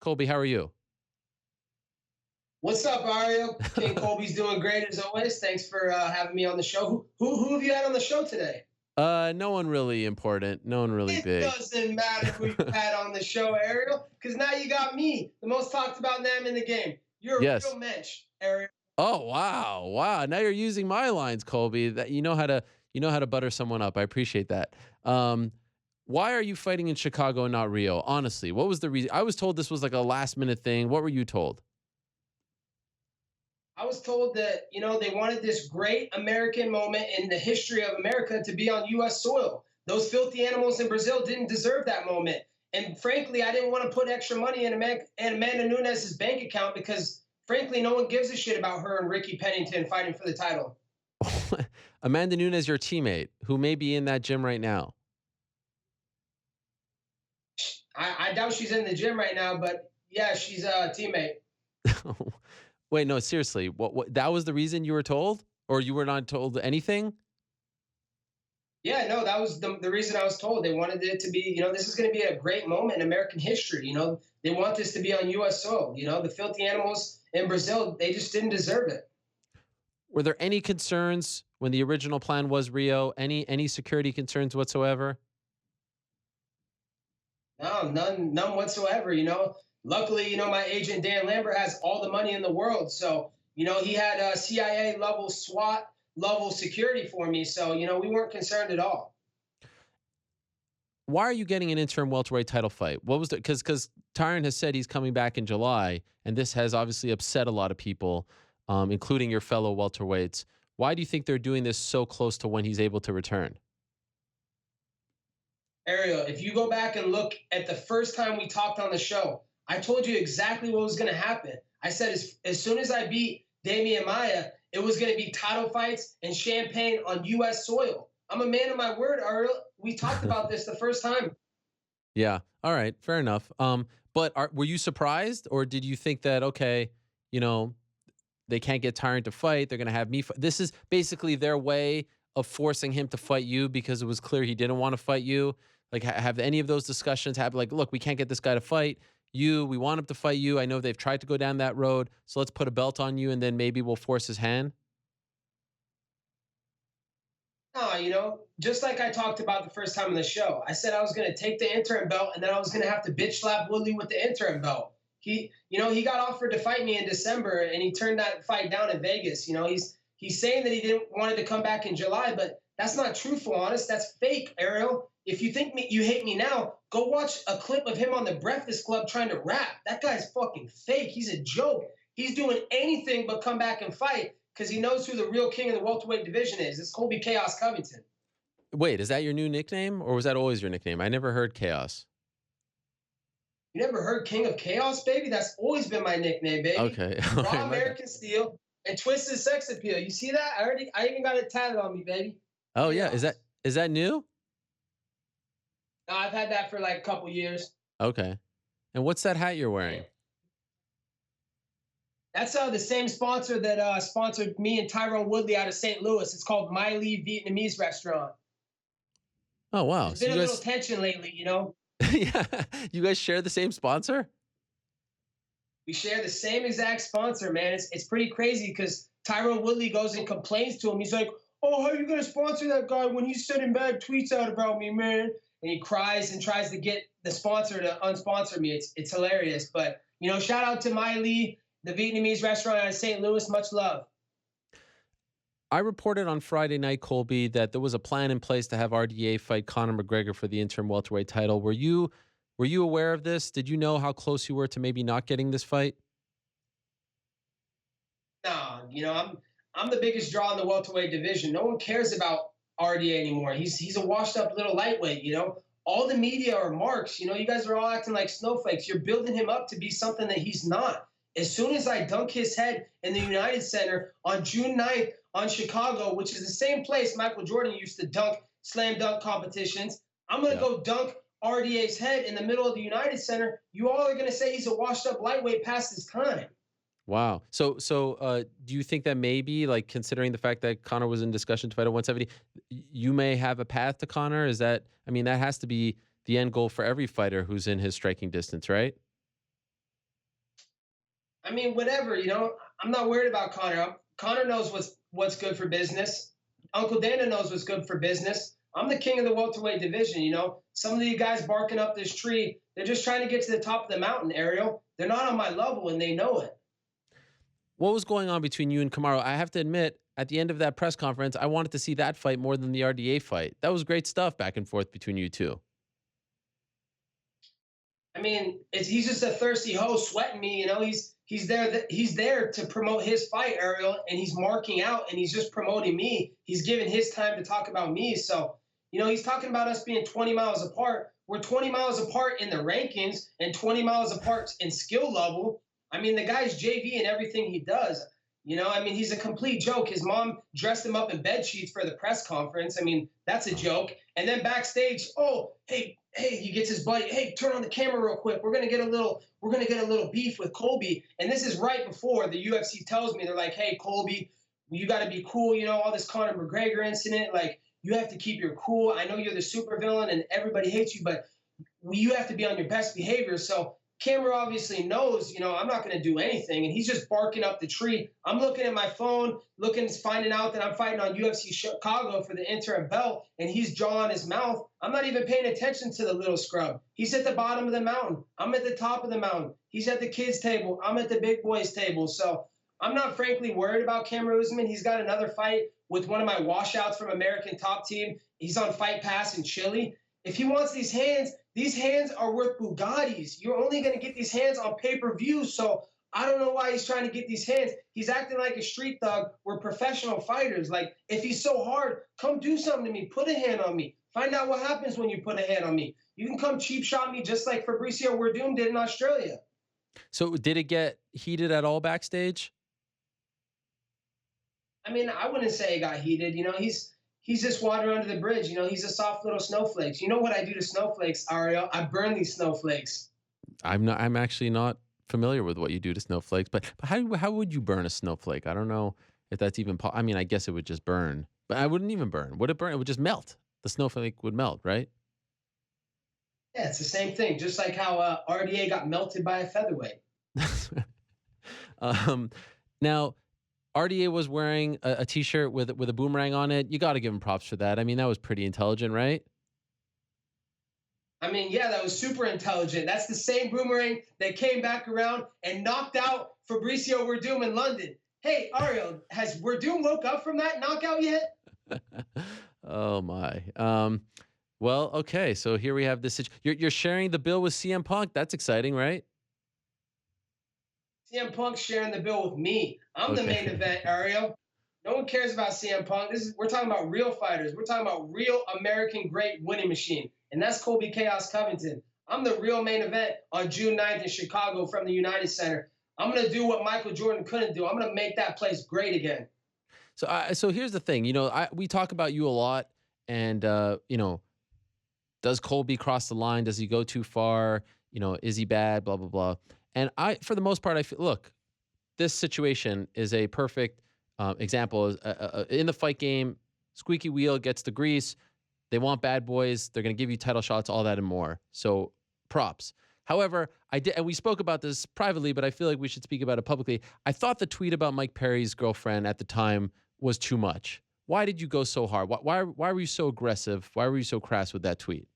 Colby. How are you? What's up, Ariel? King Colby's doing great as always. Thanks for having me on the show. Who have you had on the show today? No one really important. No one really It big. doesn't matter who you had on the show, Ariel, because now you got me, the most talked about name in the game. You're a Yes. real mensch, Ariel. Oh wow, wow. Now you're using my lines, Colby. That you know how to butter someone up. I appreciate that. Um, why are you fighting in Chicago and not Rio? Honestly, what was the reason? I was told this was like a last minute thing. What were you told? I was told that, they wanted this great American moment in the history of America to be on U.S. soil. Those filthy animals in Brazil didn't deserve that moment. And frankly, I didn't want to put extra money in Amanda Nunes' bank account because, frankly, no one gives a shit about her and Ricky Pennington fighting for the title. Amanda Nunes, your teammate, who may be in that gym right now. I doubt she's in the gym right now, but yeah, she's a teammate. Wait, no, seriously. What? That was the reason you were told, or you were not told anything? Yeah, no, that was the reason I was told. They wanted it to be, this is going to be a great moment in American history. They want this to be on U.S. soil. The filthy animals in Brazil, they just didn't deserve it. Were there any concerns when the original plan was Rio? Any security concerns whatsoever? No, none whatsoever. Luckily, my agent Dan Lambert has all the money in the world, so he had a CIA level SWAT level security for me, so we weren't concerned at all. Why are you getting an interim welterweight title fight? What was the because Tyron has said he's coming back in July, and this has obviously upset a lot of people, including your fellow welterweights. Why do you think they're doing this so close to when he's able to return? Ariel, if you go back and look at the first time we talked on the show, I told you exactly what was going to happen. I said as soon as I beat Damian Maia, it was going to be title fights and champagne on U.S. soil. I'm a man of my word, Ariel. We talked about this the first time. Yeah. All right. Fair enough. But were you surprised, or did you think that okay, you know, they can't get Tyrant to fight? They're going to have me. This is basically their way of forcing him to fight you because it was clear he didn't want to fight you. Like, have any of those discussions happened? Like, look, we can't get this guy to fight you. We want him to fight you. I know they've tried to go down that road, so let's put a belt on you, and then maybe we'll force his hand. No, just like I talked about the first time on the show, I said I was going to take the interim belt and then I was going to have to bitch slap Woodley with the interim belt. He got offered to fight me in December and he turned that fight down in Vegas. He's saying that he didn't wanted to come back in July, but that's not truthful, honest. That's fake, Ariel. If you think you hate me now, go watch a clip of him on the Breakfast Club trying to rap. That guy's fucking fake. He's a joke. He's doing anything but come back and fight because he knows who the real king of the welterweight division is. It's Colby Chaos Covington. Wait, is that your new nickname, or was that always your nickname? I never heard Chaos. You never heard King of Chaos, baby? That's always been my nickname, baby. Okay. Raw American Steel and Twisted Sex Appeal. You see that? I even got it tatted on me, baby. Oh yeah, is that Chaos. is that new? No, I've had that for like a couple years. Okay. And what's that hat you're Yeah. wearing? That's the same sponsor that sponsored me and Tyrone Woodley out of St. Louis. It's called Miley Vietnamese Restaurant. Oh wow. There's So been you a little guys, tension lately. yeah, you guys share the same sponsor? We share the same exact sponsor, man. It's pretty crazy because Tyrone Woodley goes and complains to him. He's like, "Oh, how are you gonna sponsor that guy when he's sending bad tweets out about me, man?" And he cries and tries to get the sponsor to unsponsor me. It's hilarious. But shout out to Miley, the Vietnamese restaurant out of St. Louis. Much love. I reported on Friday night, Colby, that there was a plan in place to have RDA fight Conor McGregor for the interim welterweight title. Were you aware of this? Did you know how close you were to maybe not getting this fight? No, I'm the biggest draw in the welterweight division. No one cares about RDA anymore. He's a washed up little lightweight. All the media are marks. You guys are all acting like snowflakes. You're building him up to be something that he's not. As soon as I dunk his head in the United Center on June 9th on Chicago, which is the same place Michael Jordan used to dunk slam dunk competitions, I'm going to Yeah. go dunk RDA's head in the middle of the United Center. You all are going to say he's a washed up lightweight past his time. Wow. So, do you think that maybe, like, considering the fact that Connor was in discussion to fight at 170, you may have a path to Connor? Is that, I mean, that has to be the end goal for every fighter who's in his striking distance, right? I mean, whatever, I'm not worried about Connor. Connor knows what's good for business. Uncle Dana knows what's good for business. I'm the king of the welterweight division. Some of the guys barking up this tree, they're just trying to get to the top of the mountain, Ariel. They're not on my level, and they know it. What was going on between you and Kamaru? I have to admit, at the end of that press conference, I wanted to see that fight more than the RDA fight. That was great stuff back and forth between you two. I mean, he's just a thirsty host sweating me. He's there. He's there to promote his fight, Ariel, and he's marking out, and he's just promoting me. He's giving his time to talk about me. So, he's talking about us being 20 miles apart. We're 20 miles apart in the rankings and 20 miles apart in skill level. I mean, the guy's JV in everything he does. I mean, he's a complete joke. His mom dressed him up in bed sheets for the press conference. I mean, that's a joke. And then backstage, oh, hey, he gets his buddy. Hey, turn on the camera real quick. We're gonna get a little beef with Colby. And this is right before the UFC tells me, they're like, hey, Colby, you got to be cool. All this Conor McGregor incident, like, you have to keep your cool. I know you're the supervillain and everybody hates you, but you have to be on your best behavior. So Kamaru obviously knows, I'm not going to do anything, and he's just barking up the tree. I'm looking at my phone, finding out that I'm fighting on UFC Chicago for the interim belt, and he's jawing his mouth. I'm not even paying attention to the little scrub. He's at the bottom of the mountain. I'm at the top of the mountain. He's at the kids' table. I'm at the big boys' table. So I'm not frankly worried about Kamaru Usman. He's got another fight with one of my washouts from American Top Team. He's on Fight Pass in Chile. If he wants these hands are worth Bugattis. You're only going to get these hands on pay-per-view, so I don't know why he's trying to get these hands. He's acting like a street thug. We're professional fighters. Like, if he's so hard, come do something to me. Put a hand on me. Find out what happens when you put a hand on me. You can come cheap shot me just like Fabricio Werdum did in Australia. So did it get heated at all backstage? I mean, I wouldn't say it got heated. He's just water under the bridge. He's a soft little snowflake. You know what I do to snowflakes, Ariel? I burn these snowflakes. I'm actually not familiar with what you do to snowflakes, but how would you burn a snowflake? I don't know if that's even I mean, I guess it would just burn, but I wouldn't even burn. Would it burn? It would just melt. The snowflake would melt, right? Yeah, it's the same thing. Just like how RDA got melted by a featherweight. Now, RDA was wearing a T-shirt with a boomerang on it. You got to give him props for that. I mean, that was pretty intelligent, right? I mean, yeah, that was super intelligent. That's the same boomerang that came back around and knocked out Fabricio Werdum in London. Hey, Ariel, has Werdum woke up from that knockout yet? Oh my. Well, okay. So here we have this. You're sharing the bill with CM Punk. That's exciting, right? CM Punk's sharing the bill with me. I'm the main event, Ariel. No one cares about CM Punk. We're talking about real fighters. We're talking about real American great winning machine. And that's Colby Chaos Covington. I'm the real main event on June 9th in Chicago from the United Center. I'm going to do what Michael Jordan couldn't do. I'm going to make that place great again. So here's the thing. We talk about you a lot, and does Colby cross the line? Does he go too far? Is he bad? Blah blah blah. And for the most part, I feel, look, this situation is a perfect example. In the fight game, squeaky wheel gets the grease. They want bad boys. They're going to give you title shots, all that and more. So props. However, and we spoke about this privately, but I feel like we should speak about it publicly. I thought the tweet about Mike Perry's girlfriend at the time was too much. Why did you go so hard? Why were you so aggressive? Why were you so crass with that tweet?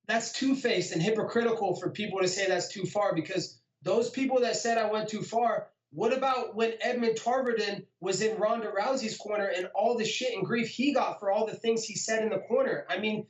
That's two-faced and hypocritical for people to say that's too far, because those people that said I went too far, what about when Edmund Tarverden was in Ronda Rousey's corner and all the shit and grief he got for all the things he said in the corner? I mean,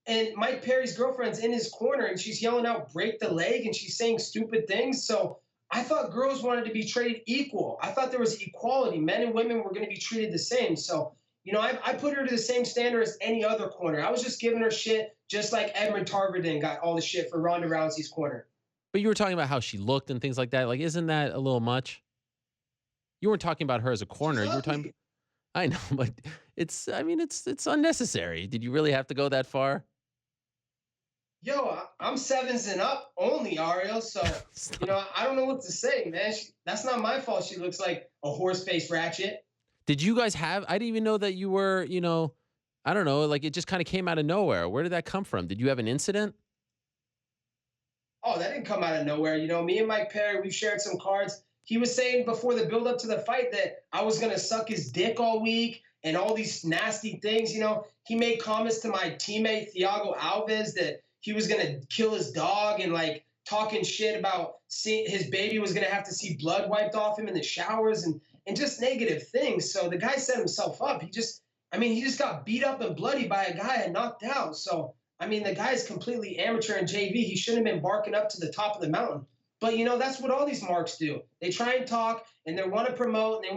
and Mike Perry's girlfriend's in his corner and she's yelling out, break the leg, and she's saying stupid things. So I thought girls wanted to be treated equal. I thought there was equality. Men and women were going to be treated the same. So, I put her to the same standard as any other corner. I was just giving her shit, just like Edmund Tarverden got all the shit for Ronda Rousey's corner. But you were talking about how she looked and things like that. Like, isn't that a little much? You weren't talking about her as a corner. You were talking. I know, but it's unnecessary. Did you really have to go that far? Yo, I'm sevens and up only, Ariel. So, I don't know what to say, man. That's not my fault. She looks like a horse-faced ratchet. Did you guys I didn't even know that you were, I don't know, like it just kind of came out of nowhere. Where did that come from? Did you have an incident? Oh, that didn't come out of nowhere. Me and Mike Perry, we've shared some cards. He was saying before the build up to the fight that I was going to suck his dick all week and all these nasty things. He made comments to my teammate, Thiago Alves, that he was going to kill his dog and like talking shit about his baby was going to have to see blood wiped off him in the showers and just negative things. So the guy set himself up. He just got beat up and bloody by a guy and knocked out. So the guy's completely amateur in JV. He shouldn't have been barking up to the top of the mountain. But that's what all these marks do. They try and talk, and they want to promote, and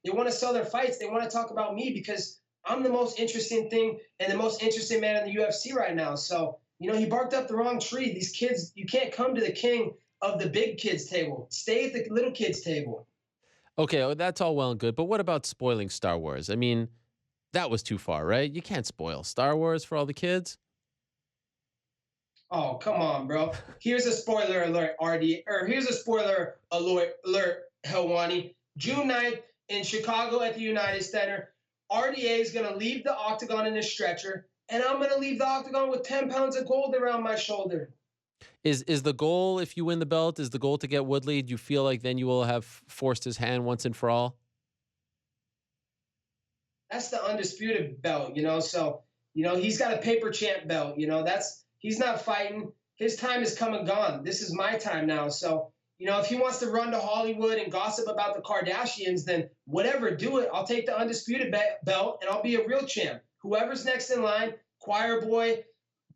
they want to sell their fights. They want to talk about me because I'm the most interesting thing and the most interesting man in the UFC right now. So he barked up the wrong tree. These kids, you can't come to the king of the big kids table. Stay at the little kids table. Okay, well, that's all well and good, but what about spoiling Star Wars? I mean, that was too far, right? You can't spoil Star Wars for all the kids. Oh, come on, bro. Here's a spoiler alert, here's a spoiler alert, Helwani. June 9th in Chicago at the United Center, RDA is going to leave the octagon in a stretcher, and I'm going to leave the octagon with 10 pounds of gold around my shoulder. Is the goal, if you win the belt, is the goal to get Woodley? Do you feel like then you will have forced his hand once and for all? That's the undisputed belt, So, he's got a paper champ belt, he's not fighting. His time is come and gone. This is my time now. So, if he wants to run to Hollywood and gossip about the Kardashians, then whatever, do it. I'll take the undisputed belt and I'll be a real champ. Whoever's next in line, Choir Boy,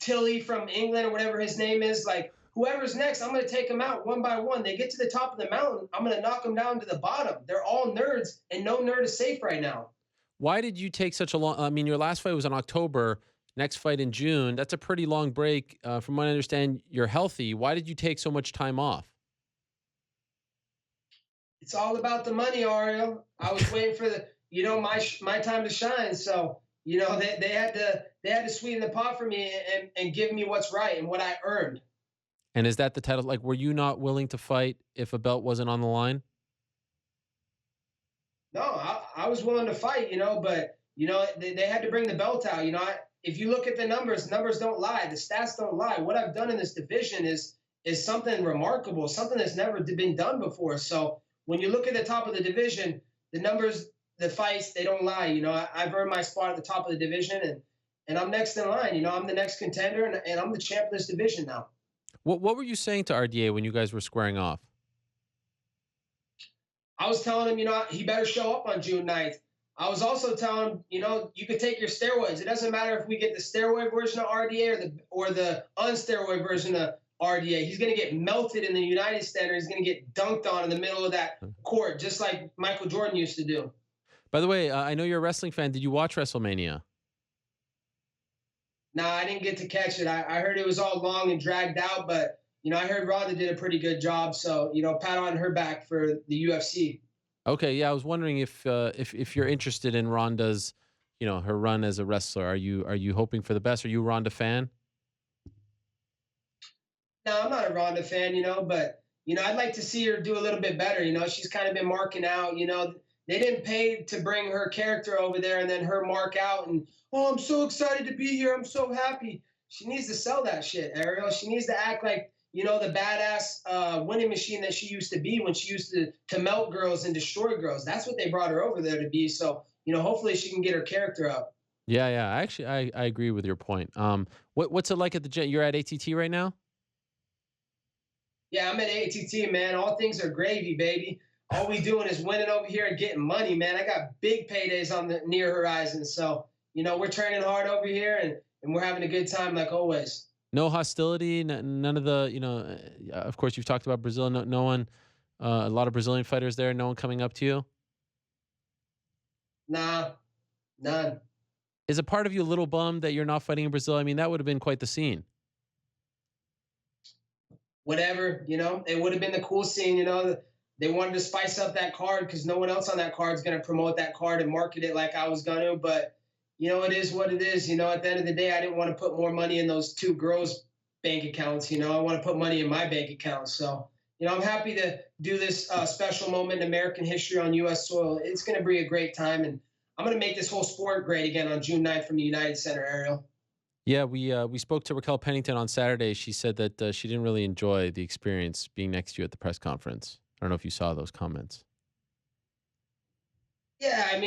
Tilly from England or whatever his name is, like whoever's next, I'm going to take them out one by one. They get to the top of the mountain, I'm going to knock them down to the bottom. They're all nerds, and no nerd is safe right now. Why did you take such a long? I mean, your last fight was in October. Next fight in June. That's a pretty long break. From what I understand, you're healthy. Why did you take so much time off? It's all about the money, Ariel. I was waiting for my time to shine. So they had to sweeten the pot for me and give me what's right and what I earned. And is that the title? Like, were you not willing to fight if a belt wasn't on the line? No, I was willing to fight, but they had to bring the belt out. If you look at the numbers don't lie. The stats don't lie. What I've done in this division is something remarkable, something that's never been done before. So when you look at the top of the division, the numbers, the fights, they don't lie. I've earned my spot at the top of the division, and I'm next in line. I'm the next contender, and I'm the champ of this division now. What were you saying to RDA when you guys were squaring off? I was telling him, he better show up on June 9th. I was also telling him, you could take your steroids. It doesn't matter if we get the steroid version of RDA or the unsteroid version of RDA. He's going to get melted in the United Center. He's going to get dunked on in the middle of that court, just like Michael Jordan used to do. By the way, I know you're a wrestling fan. Did you watch WrestleMania? Nah, I didn't get to catch it. I heard it was all long and dragged out, but I heard Ronda did a pretty good job. So, pat on her back for the UFC. Okay, yeah, I was wondering if you're interested in Ronda's, her run as a wrestler. Are you hoping for the best? Are you a Ronda fan? No, I'm not a Ronda fan, but I'd like to see her do a little bit better. She's kind of been marking out. They didn't pay to bring her character over there and then her mark out and, oh, I'm so excited to be here. I'm so happy. She needs to sell that shit, Ariel. She needs to act like the badass winning machine that she used to be when she used to melt girls and destroy girls. That's what they brought her over there to be. So, hopefully she can get her character up. Yeah. Actually, I agree with your point. What's it like at the gym? You're at ATT right now? Yeah, I'm at ATT, man. All things are gravy, baby. All we doing is winning over here and getting money, man. I got big paydays on the near horizon. So, we're training hard over here and we're having a good time like always. No hostility, none of the, of course, you've talked about Brazil. No one, a lot of Brazilian fighters there. No one coming up to you? Nah, none. Is a part of you a little bummed that you're not fighting in Brazil? I mean, that would have been quite the scene. Whatever, it would have been the cool scene. They wanted to spice up that card because no one else on that card is going to promote that card and market it like I was going to. But it is what it is. At the end of the day, I didn't want to put more money in those two girls' bank accounts. I want to put money in my bank account. So, I'm happy to do this special moment in American history on U.S. soil. It's going to be a great time. And I'm going to make this whole sport great again on June 9th from the United Center, Ariel. Yeah, we spoke to Raquel Pennington on Saturday. She said that she didn't really enjoy the experience being next to you at the press conference. I don't know if you saw those comments. Yeah,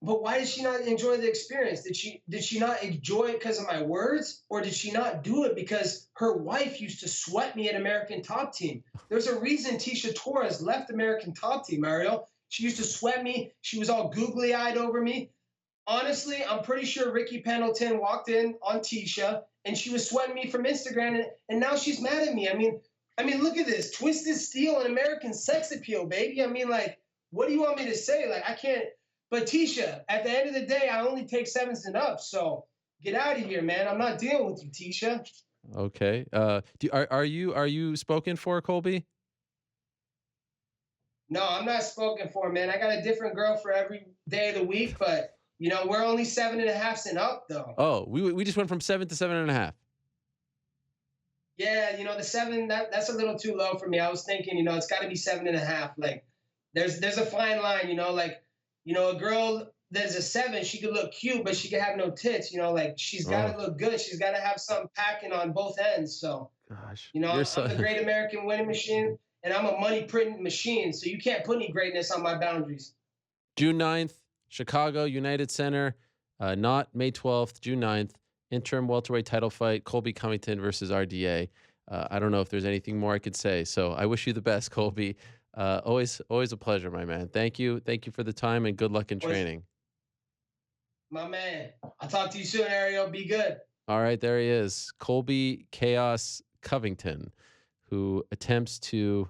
but why did she not enjoy the experience? Did she not enjoy it because of my words, or did she not do it because her wife used to sweat me at American Top Team? There's a reason Tisha Torres left American Top Team, Mario. She used to sweat me. She was all googly eyed over me. Honestly, I'm pretty sure Ricky Pendleton walked in on Tisha and she was sweating me from Instagram, and now she's mad at me. Look at this twisted steel and American sex appeal, baby. Like, what do you want me to say? Like, I can't. But Tisha, at the end of the day, I only take sevens and up. So get out of here, man. I'm not dealing with you, Tisha. Okay. Are you spoken for, Colby? No, I'm not spoken for, man. I got a different girl for every day of the week, but we're only 7.5s and up, though. Oh, we just went from 7 to 7.5. Yeah, the seven, that's a little too low for me. I was thinking, it's got to be 7.5. Like, there's a fine line, like, a girl that's a 7, she could look cute, but she could have no tits. Like, she's got Oh to look good. She's got to have something packing on both ends. So, gosh, you're I'm so. the great American winning machine, and I'm a money printing machine. So you can't put any greatness on my boundaries. June 9th, Chicago United Center. Not May 12th, June 9th. Interim welterweight title fight. Colby Covington versus RDA. I don't know if there's anything more I could say. So I wish you the best, Colby. Always a pleasure, my man. Thank you for the time and good luck in Was training. my man. I'll talk to you soon, Ariel. Be good. All right, there he is, Colby Chaos Covington, who attempts to